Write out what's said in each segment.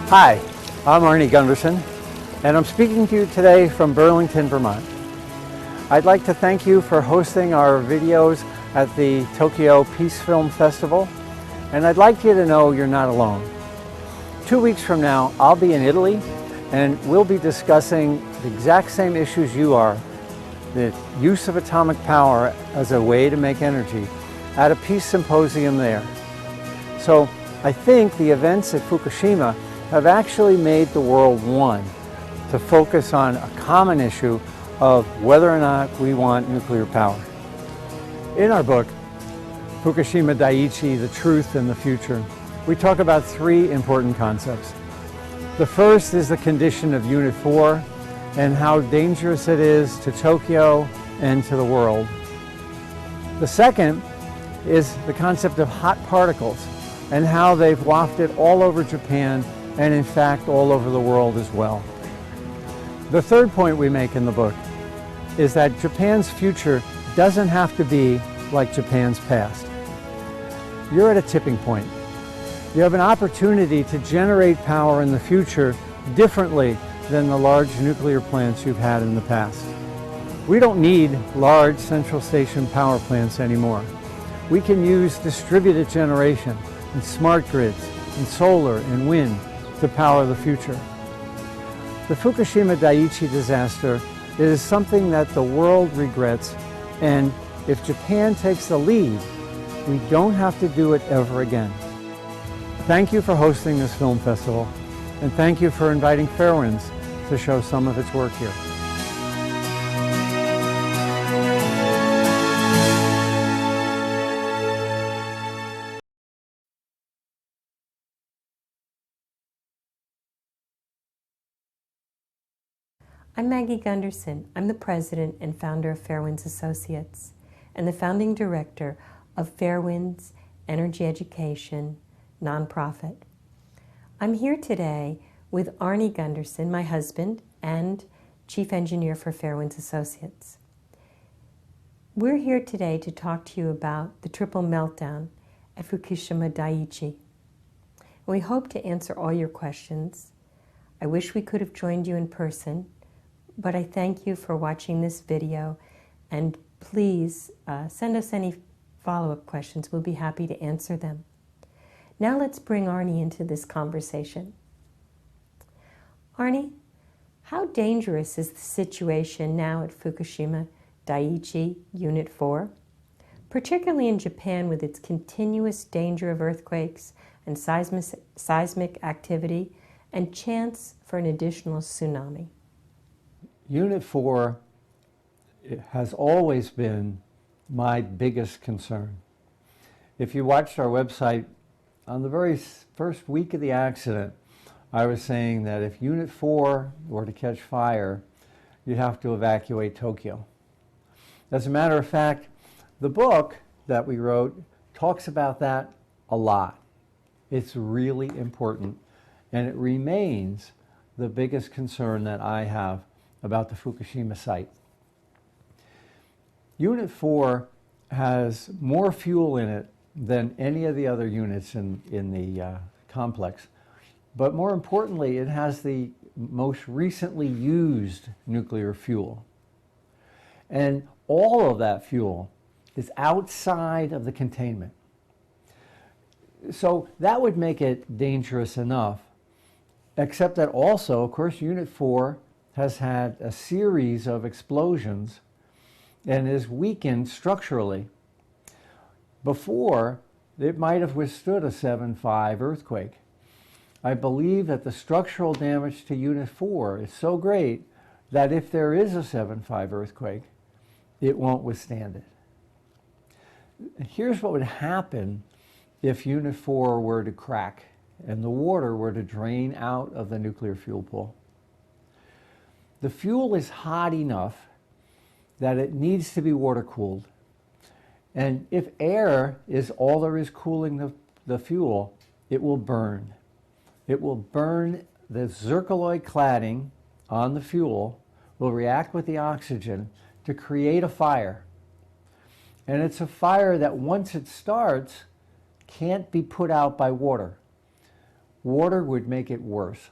Hi, I'm Arnie Gundersen, and I'm speaking to you today from Burlington, Vermont. I'd like to thank you for hosting our videos at the Tokyo Peace Film Festival, and I'd like you to know you're not alone. 2 weeks from now, I'll be in Italy, and we'll be discussing the exact same issues you are, the use of atomic power as a way to make energy, at a peace symposium there. So I think the events at Fukushima have actually made the world one to focus on a common issue of whether or not we want nuclear power. In our book, Fukushima Daiichi, The Truth and the Future, we talk about 3 important concepts. The first is the condition of Unit 4 and how dangerous it is to Tokyo and to the world. The second is the concept of hot particles and how they've wafted all over Japan and in fact all over the world as well. The third point we make in the book is that Japan's future doesn't have to be like Japan's past. You're at a tipping point. You have an opportunity to generate power in the future differently than the large nuclear plants you've had in the past. We don't need large central station power plants anymore. We can use distributed generation and smart grids and solar and wind to power the future. The Fukushima Daiichi disaster is something that the world regrets, and if Japan takes the lead, we don't have to do it ever again. Thank you for hosting this film festival, and thank you for inviting Fairewinds to show some of its work here. I'm Maggie Gunderson. I'm the president and founder of Fairewinds Associates and the founding director of Fairewinds Energy Education nonprofit. I'm here today with Arnie Gundersen, my husband and chief engineer for Fairewinds Associates. We're here today to talk to you about the triple meltdown at Fukushima Daiichi. We hope to answer all your questions. I wish we could have joined you in person, but I thank you for watching this video, and please send us any follow-up questions. We'll be happy to answer them. Now let's bring Arnie into this conversation. Arnie, how dangerous is the situation now at Fukushima Daiichi Unit 4, particularly in Japan with its continuous danger of earthquakes and seismic activity and chance for an additional tsunami? Unit 4 has always been my biggest concern. If you watched our website, on the very first week of the accident, I was saying that if Unit 4 were to catch fire, you'd have to evacuate Tokyo. As a matter of fact, the book that we wrote talks about that a lot. It's really important, and it remains the biggest concern that I have about the Fukushima site. Unit 4 has more fuel in it than any of the other units in the complex. But more importantly, it has the most recently used nuclear fuel. And all of that fuel is outside of the containment. So that would make it dangerous enough, except that also, of course, Unit 4 has had a series of explosions and is weakened structurally. Before, it might have withstood a 7.5 earthquake. I believe that the structural damage to Unit 4 is so great that if there is a 7.5 earthquake, it won't withstand it. Here's what would happen if Unit 4 were to crack and the water were to drain out of the nuclear fuel pool. The fuel is hot enough that it needs to be water cooled. And if air is all there is cooling the fuel, it will burn. It will burn the zircaloy cladding on the fuel, will react with the oxygen to create a fire. And it's a fire that once it starts can't be put out by water. water would make it worse.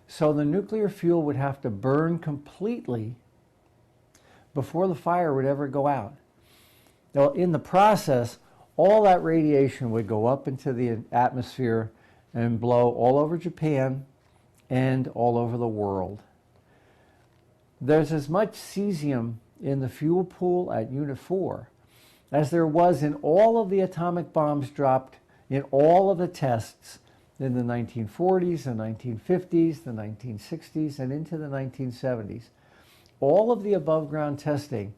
So the nuclear fuel would have to burn completely before the fire would ever go out. Now, in the process, all that radiation would go up into the atmosphere and blow all over Japan and all over the world. There's as much cesium in the fuel pool at Unit 4 as there was in all of the atomic bombs dropped in all of the tests in the 1940s, the 1950s, the 1960s, and into the 1970s. All of the above ground testing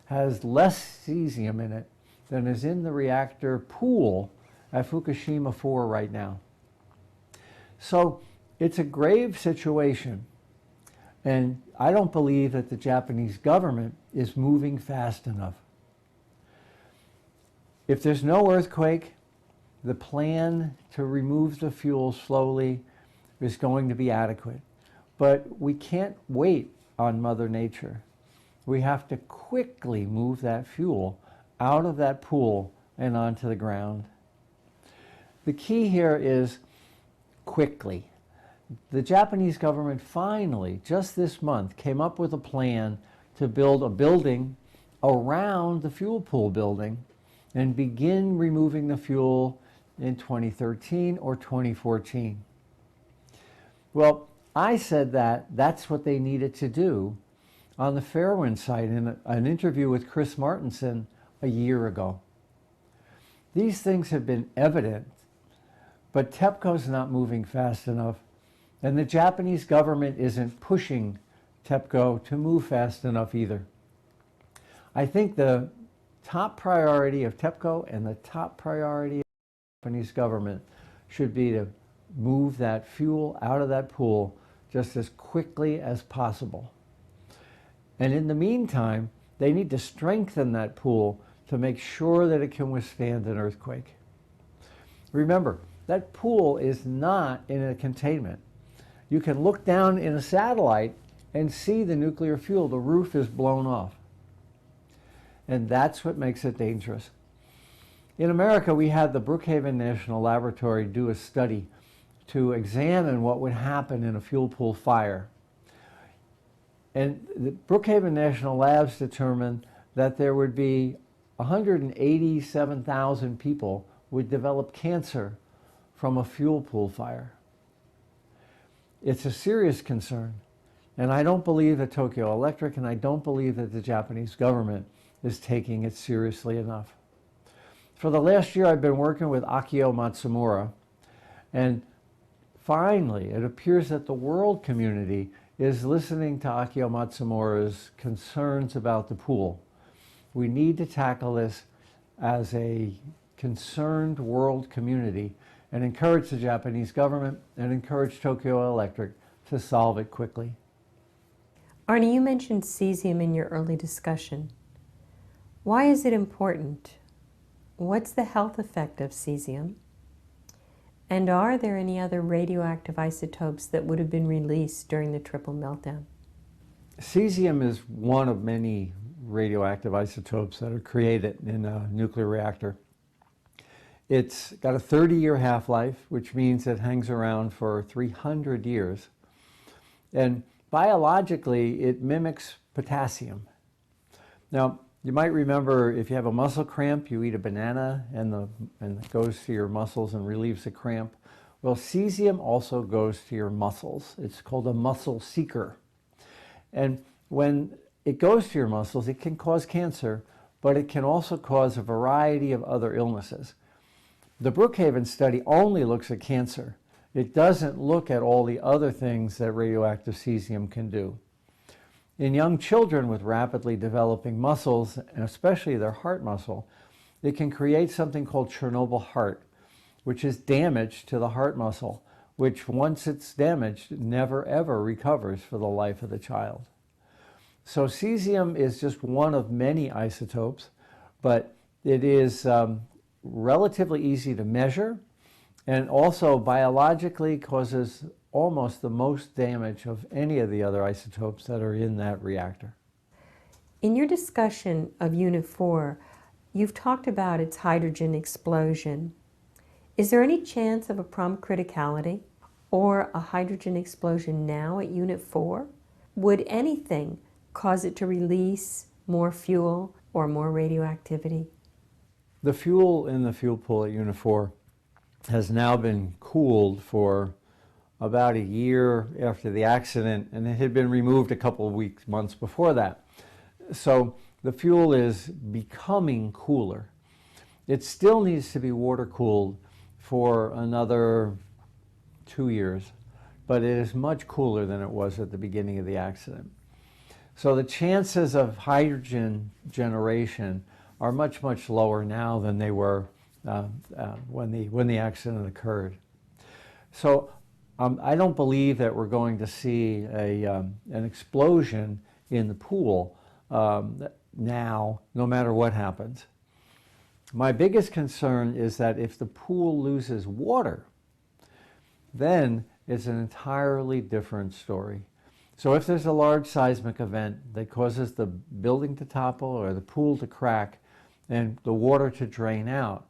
has less cesium in it than is in the reactor pool at Fukushima 4 right now. So it's a grave situation, and I don't believe that the Japanese government is moving fast enough. If there's no earthquake, the plan to remove the fuel slowly is going to be adequate. But we can't wait on Mother Nature. We have to quickly move that fuel out of that pool and onto the ground. The key here is quickly. The Japanese government finally, just this month, came up with a plan to build a building around the fuel pool building and begin removing the fuel in 2013 or 2014. Well, I said that that's what they needed to do on the Fairewinds site in an interview with Chris Martenson a year ago. These things have been evident, but TEPCO's not moving fast enough, and the Japanese government isn't pushing TEPCO to move fast enough either. I think the top priority of TEPCO and the top priority of the Japanese government should be to move that fuel out of that pool just as quickly as possible. And in the meantime, they need to strengthen that pool to make sure that it can withstand an earthquake. Remember, that pool is not in a containment. You can look down in a satellite and see the nuclear fuel. The roof is blown off. And that's what makes it dangerous. In America, we had the Brookhaven National Laboratory do a study to examine what would happen in a fuel pool fire. And the Brookhaven National Labs determined that there would be 187,000 people would develop cancer from a fuel pool fire. It's a serious concern. And I don't believe that Tokyo Electric and I don't believe that the Japanese government is taking it seriously enough. For the last year, I've been working with Akio Matsumura, and finally, it appears that the world community is listening to Akio Matsumura's concerns about the pool. We need to tackle this as a concerned world community and encourage the Japanese government and encourage Tokyo Electric to solve it quickly. Arnie, you mentioned cesium in your early discussion. Why is it important? What's the health effect of cesium? And are there any other radioactive isotopes that would have been released during the triple meltdown? Cesium is one of many radioactive isotopes that are created in a nuclear reactor. It's got a 30-year half-life, which means it hangs around for 300 years. And biologically, it mimics potassium. Now, you might remember if you have a muscle cramp, you eat a banana and it goes to your muscles and relieves the cramp. Well, cesium also goes to your muscles. It's called a muscle seeker. And when it goes to your muscles, it can cause cancer, but it can also cause a variety of other illnesses. The Brookhaven study only looks at cancer. It doesn't look at all the other things that radioactive cesium can do. In young children with rapidly developing muscles, and especially their heart muscle, it can create something called Chernobyl heart, which is damage to the heart muscle, which once it's damaged, never ever recovers for the life of the child. So cesium is just one of many isotopes, but it is relatively easy to measure and also biologically causes almost the most damage of any of the other isotopes that are in that reactor. In your discussion of Unit 4, you've talked about its hydrogen explosion. Is there any chance of a prompt criticality or a hydrogen explosion now at Unit 4? Would anything cause it to release more fuel or more radioactivity? The fuel in the fuel pool at Unit 4 has now been cooled for about a year after the accident, and it had been removed a couple of months before that. So the fuel is becoming cooler. It still needs to be water cooled for another 2 years, but it is much cooler than it was at the beginning of the accident. So the chances of hydrogen generation are much, much lower now than they were when the accident occurred. So I don't believe that we're going to see an explosion in the pool now, no matter what happens. My biggest concern is that if the pool loses water, then it's an entirely different story. So if there's a large seismic event that causes the building to topple or the pool to crack and the water to drain out,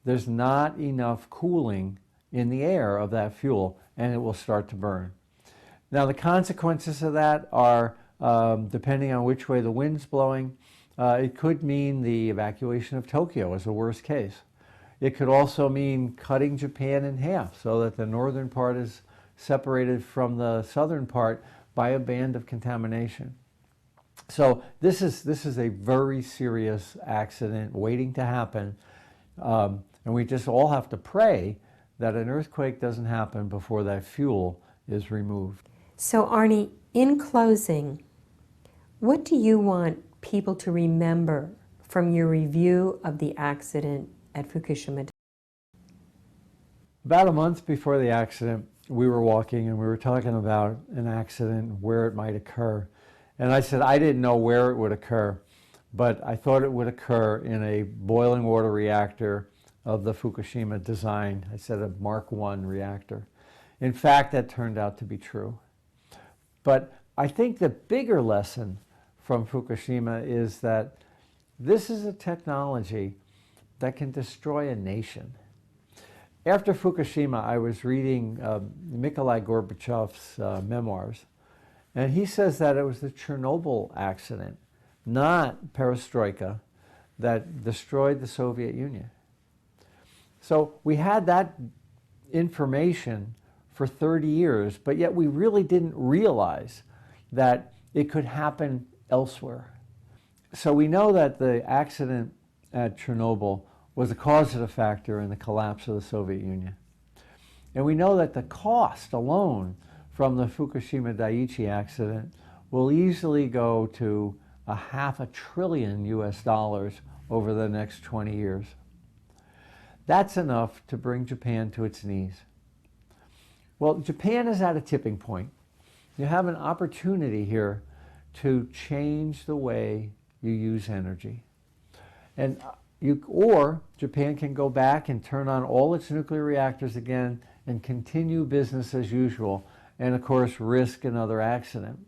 there's not enough cooling in the air of that fuel, and it will start to burn. Now the consequences of that are, depending on which way the wind's blowing, it could mean the evacuation of Tokyo as a worst case. It could also mean cutting Japan in half so that the northern part is separated from the southern part by a band of contamination. So this is a very serious accident waiting to happen, and we just all have to pray that an earthquake doesn't happen before that fuel is removed. So Arnie, in closing, what do you want people to remember from your review of the accident at Fukushima? About a month before the accident, we were walking and we were talking about an accident, where it might occur. And I said I didn't know where it would occur, but I thought it would occur in a boiling water reactor of the Fukushima design. I said a Mark I reactor. In fact, that turned out to be true. But I think the bigger lesson from Fukushima is that this is a technology that can destroy a nation. After Fukushima, I was reading Mikhail Gorbachev's memoirs, and he says that it was the Chernobyl accident, not perestroika, that destroyed the Soviet Union. So we had that information for 30 years, but yet we really didn't realize that it could happen elsewhere. So we know that the accident at Chernobyl was a causative factor in the collapse of the Soviet Union. And we know that the cost alone from the Fukushima Daiichi accident will easily go to $500 billion US over the next 20 years. That's enough to bring Japan to its knees. Well, Japan is at a tipping point. You have an opportunity here to change the way you use energy. And or Japan can go back and turn on all its nuclear reactors again and continue business as usual, and of course risk another accident.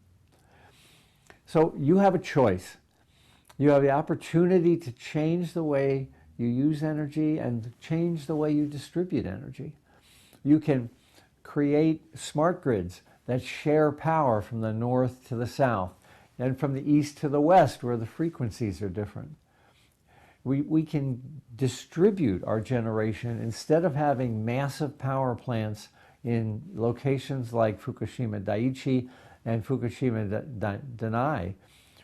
So you have a choice. You have the opportunity to change the way you use energy and change the way you distribute energy. You can create smart grids that share power from the north to the south and from the east to the west, where the frequencies are different. We can distribute our generation instead of having massive power plants in locations like Fukushima Daiichi and Fukushima Daiichi.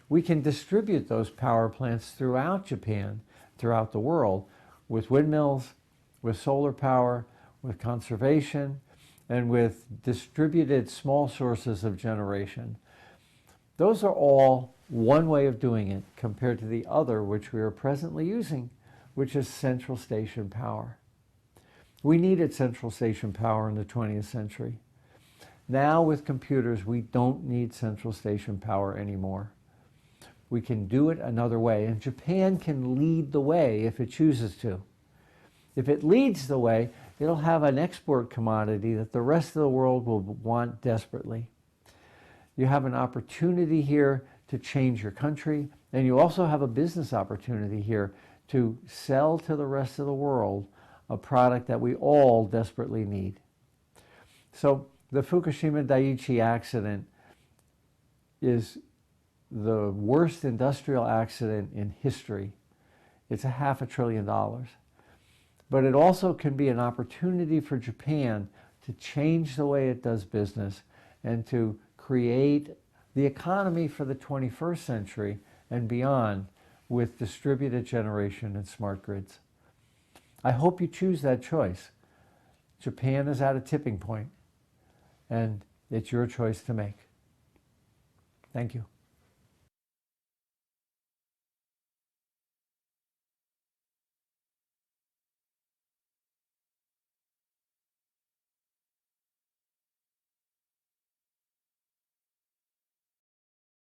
We can distribute those power plants throughout Japan, throughout the world, with windmills, with solar power, with conservation, and with distributed small sources of generation. Those are all one way of doing it compared to the other which we are presently using, which is central station power. We needed central station power in the 20th century. Now with computers, we don't need central station power anymore. We can do it another way, and Japan can lead the way if it chooses to. If it leads the way, it'll have an export commodity that the rest of the world will want desperately. You have an opportunity here to change your country, and you also have a business opportunity here to sell to the rest of the world a product that we all desperately need. So the Fukushima Daiichi accident is the worst industrial accident in history. It's $500 billion. But it also can be an opportunity for Japan to change the way it does business and to create the economy for the 21st century and beyond with distributed generation and smart grids. I hope you choose that choice. Japan is at a tipping point, and it's your choice to make. Thank you.